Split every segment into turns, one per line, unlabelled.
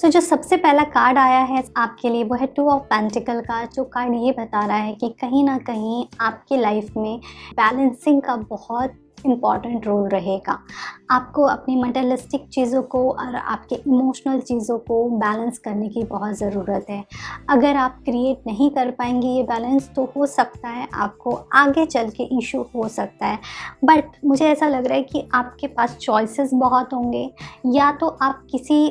जो सबसे पहला कार्ड आया है आपके लिए वो है 2 ऑफ पेंटिकल का, जो कार्ड ये बता रहा है कि कहीं न कहीं आपकी लाइफ में बैलेंसिंग का बहुत इम्पॉर्टेंट रोल रहेगा। आपको अपनी मटेरियलिस्टिक चीज़ों को और आपके इमोशनल चीज़ों को बैलेंस करने की बहुत ज़रूरत है। अगर आप क्रिएट नहीं कर पाएँगे ये बैलेंस, तो हो सकता है आपको आगे चल के इश्यू हो सकता है। बट मुझे ऐसा लग रहा है कि आपके पास चॉइसेस बहुत होंगे, या तो आप किसी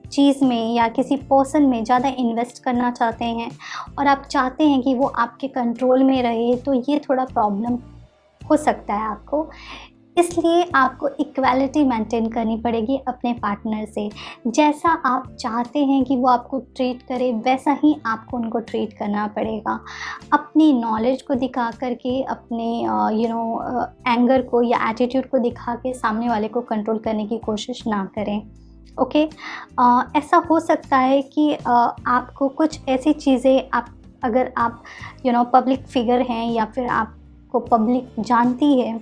चीज़ में या किसी पर्सन में ज़्यादा इन्वेस्ट करना चाहते हैं और आप चाहते हैं कि वो आपके कंट्रोल में रहे, तो ये थोड़ा प्रॉब्लम हो सकता है आपको। इसलिए आपको इक्वालिटी मेंटेन करनी पड़ेगी अपने पार्टनर से। जैसा आप चाहते हैं कि वो आपको ट्रीट करे, वैसा ही आपको उनको ट्रीट करना पड़ेगा। अपनी नॉलेज को दिखा कर के, अपने एंगर को या एटीट्यूड को दिखा के सामने वाले को कंट्रोल करने की कोशिश ना करें। ओके। ऐसा हो सकता है कि आपको कुछ ऐसी चीज़ें, अगर आप पब्लिक फिगर हैं या फिर आपको पब्लिक जानती है,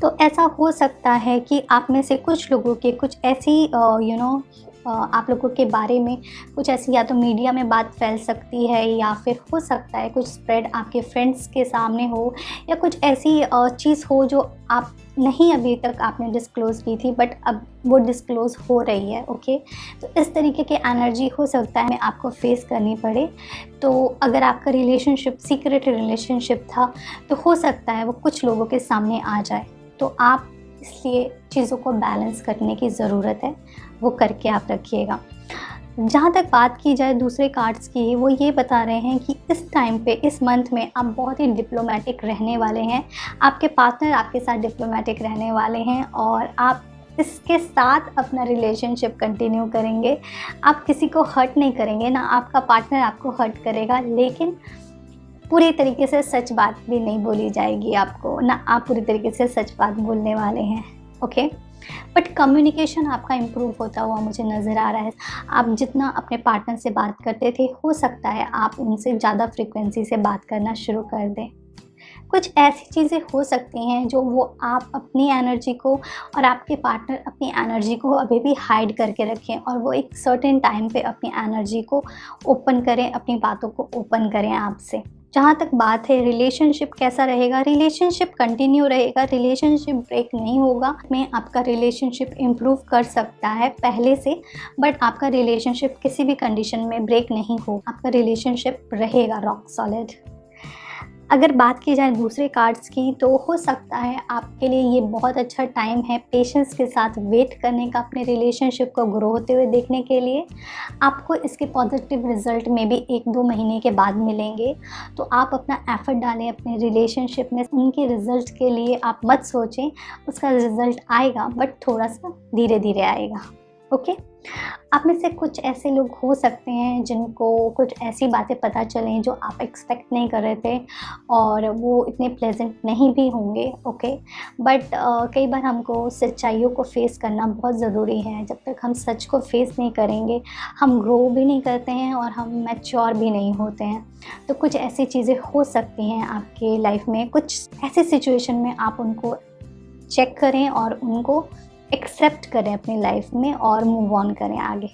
तो ऐसा हो सकता है कि आप में से कुछ लोगों के कुछ ऐसी आप लोगों के बारे में कुछ ऐसी या तो मीडिया में बात फैल सकती है, या फिर हो सकता है कुछ स्प्रेड आपके फ्रेंड्स के सामने हो, या कुछ ऐसी चीज़ हो जो आप नहीं अभी तक आपने डिस्क्लोज़ की थी, बट अब वो डिस्क्लोज़ हो रही है। ओके। तो इस तरीके की एनर्जी हो सकता है आपको फेस करनी पड़े। तो अगर आपका रिलेशनशिप सीक्रेट रिलेशनशिप था, तो हो सकता है वो कुछ लोगों के सामने आ जाए। तो आप इसलिए चीज़ों को बैलेंस करने की ज़रूरत है, वो करके आप रखिएगा। जहाँ तक बात की जाए दूसरे कार्ड्स की, वो ये बता रहे हैं कि इस टाइम पे, इस मंथ में आप बहुत ही डिप्लोमेटिक रहने वाले हैं। आपके पार्टनर आपके साथ डिप्लोमेटिक रहने वाले हैं और आप इसके साथ अपना रिलेशनशिप कंटिन्यू करेंगे। आप किसी को हर्ट नहीं करेंगे, ना आपका पार्टनर आपको हर्ट करेगा, लेकिन पूरी तरीके से सच बात भी नहीं बोली जाएगी आपको, ना आप पूरी तरीके से सच बात बोलने वाले हैं। ओके। बट कम्युनिकेशन आपका इम्प्रूव होता हुआ मुझे नज़र आ रहा है। आप जितना अपने पार्टनर से बात करते थे, हो सकता है आप उनसे ज़्यादा फ्रीक्वेंसी से बात करना शुरू कर दें। कुछ ऐसी चीज़ें हो सकती हैं जो वो आप अपनी एनर्जी को और आपके पार्टनर अपनी एनर्जी को अभी भी हाइड करके रखें, और वो एक सर्टेन टाइम पे अपनी एनर्जी को ओपन करें, अपनी बातों को ओपन करें आपसे। जहाँ तक बात है रिलेशनशिप कैसा रहेगा, रिलेशनशिप कंटिन्यू रहेगा, रिलेशनशिप ब्रेक नहीं होगा। में आपका रिलेशनशिप इम्प्रूव कर सकता है पहले से, बट आपका रिलेशनशिप किसी भी कंडीशन में ब्रेक नहीं होगा। आपका रिलेशनशिप रहेगा रॉक सॉलिड। अगर बात की जाए दूसरे कार्ड्स की, तो हो सकता है आपके लिए ये बहुत अच्छा टाइम है पेशेंस के साथ वेट करने का, अपने रिलेशनशिप को ग्रो होते हुए देखने के लिए। आपको इसके पॉजिटिव रिज़ल्ट में भी 1-2 महीने के बाद मिलेंगे। तो आप अपना एफ़र्ट डालें अपने रिलेशनशिप में। उनके रिज़ल्ट के लिए आप मत सोचें, उसका रिज़ल्ट आएगा, बट थोड़ा-सा धीरे-धीरे आएगा। ओके। आप में से कुछ ऐसे लोग हो सकते हैं जिनको कुछ ऐसी बातें पता चलें जो आप एक्सपेक्ट नहीं कर रहे थे, और वो इतने प्लेजेंट नहीं भी होंगे। ओके। बट कई बार हमको सच्चाइयों को फेस करना बहुत ज़रूरी है। जब तक हम सच को फेस नहीं करेंगे, हम ग्रो भी नहीं करते हैं और हम मैच्योर भी नहीं होते हैं। तो कुछ ऐसी चीज़ें हो सकती हैं आपके लाइफ में, कुछ ऐसी सिचुएशन में आप उनको चेक करें और उनको एक्सेप्ट करें अपनी लाइफ में और मूव ऑन करें आगे।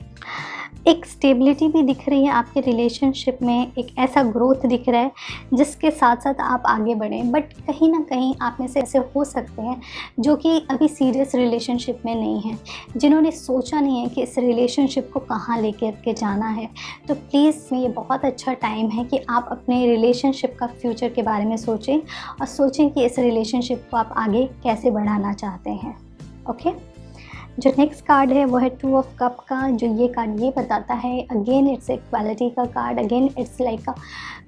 एक स्टेबिलिटी भी दिख रही है आपके रिलेशनशिप में, एक ऐसा ग्रोथ दिख रहा है जिसके साथ साथ आप आगे बढ़ें। बट कहीं ना कहीं आप में से ऐसे हो सकते हैं जो कि अभी सीरियस रिलेशनशिप में नहीं हैं, जिन्होंने सोचा नहीं है कि इस रिलेशनशिप को कहाँ लेकर के जाना है। तो प्लीज़ ये बहुत अच्छा टाइम है कि आप अपने रिलेशनशिप का फ्यूचर के बारे में सोचें, और सोचें कि इस रिलेशनशिप को आप आगे कैसे बढ़ाना चाहते हैं। ओके। जो नेक्स्ट कार्ड है वो है 2 ऑफ कप का। जो ये कार्ड ये बताता है, अगेन इट्स इक्वालिटी का कार्ड। अगेन इट्स लाइक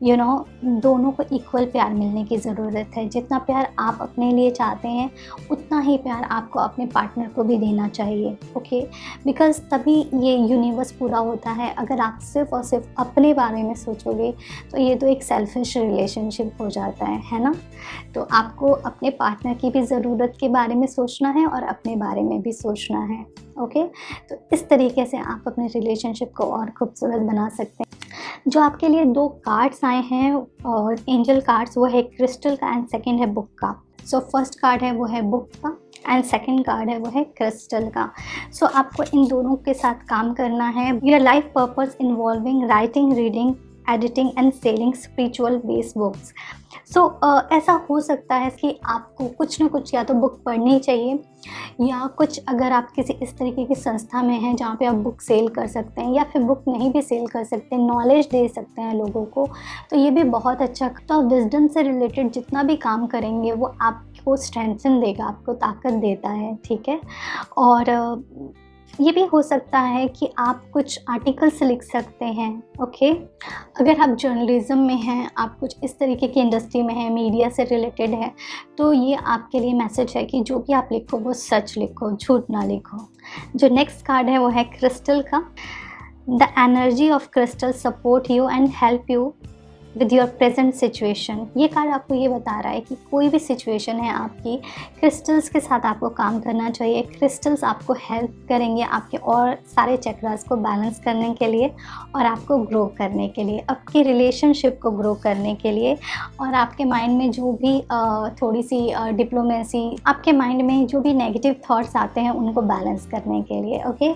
दोनों को इक्वल प्यार मिलने की ज़रूरत है। जितना प्यार आप अपने लिए चाहते हैं, उतना ही प्यार आपको अपने पार्टनर को भी देना चाहिए। ओके। बिकॉज़ तभी ये यूनिवर्स पूरा होता है। अगर आप सिर्फ़ और सिर्फ अपने बारे में सोचोगे, तो ये तो एक सेल्फिश रिलेशनशिप हो जाता है ना। तो आपको अपने पार्टनर की भी ज़रूरत के बारे में सोचना है और अपने बारे में भी सोचना है। ओके। तो इस तरीके से आप अपने रिलेशनशिप को और खूबसूरत बना सकते हैं। जो आपके लिए 2 कार्ड्स आए हैं और एंजल कार्ड्स, वो है क्रिस्टल का एंड सेकंड है बुक का। सो फर्स्ट कार्ड है वो है बुक का एंड सेकंड कार्ड है वो है क्रिस्टल का। सो आपको इन दोनों के साथ काम करना है। Your life purpose involving writing, reading, editing and selling spiritual based books. So ऐसा हो सकता है कि आपको कुछ ना कुछ या तो बुक पढ़नी चाहिए, या कुछ अगर आप किसी इस तरीके की संस्था में हैं जहाँ पे आप बुक सेल कर सकते हैं, या फिर बुक नहीं भी सेल कर सकते, नॉलेज दे सकते हैं लोगों को, तो ये भी बहुत अच्छा। तो आप विजडम से रिलेटेड जितना भी काम करेंगे वो आपको स्ट्रेंथन देगा, आपको ताकत देता है, ठीक है। और ये भी हो सकता है कि आप कुछ आर्टिकल्स लिख सकते हैं, ओके। अगर आप जर्नलिज्म में हैं, आप कुछ इस तरीके की इंडस्ट्री में हैं, मीडिया से रिलेटेड है, तो ये आपके लिए मैसेज है कि जो भी आप लिखो वो सच लिखो, झूठ ना लिखो। जो नेक्स्ट कार्ड है वो है क्रिस्टल का। The energy of crystal support you and help you with your present situation. ये कार्ड आपको ये बता रहा है कि कोई भी सिचुएशन है आपकी, क्रिस्टल्स के साथ आपको काम करना चाहिए। क्रिस्टल्स आपको हेल्प करेंगे आपके और सारे चक्रास को बैलेंस करने के लिए, और आपको ग्रो करने के लिए, आपकी रिलेशनशिप को ग्रो करने के लिए, और आपके माइंड में जो भी थोड़ी सी डिप्लोमेसी, आपके माइंड में जो भी नेगेटिव थॉट्स आते हैं उनको बैलेंस करने के लिए, ओके।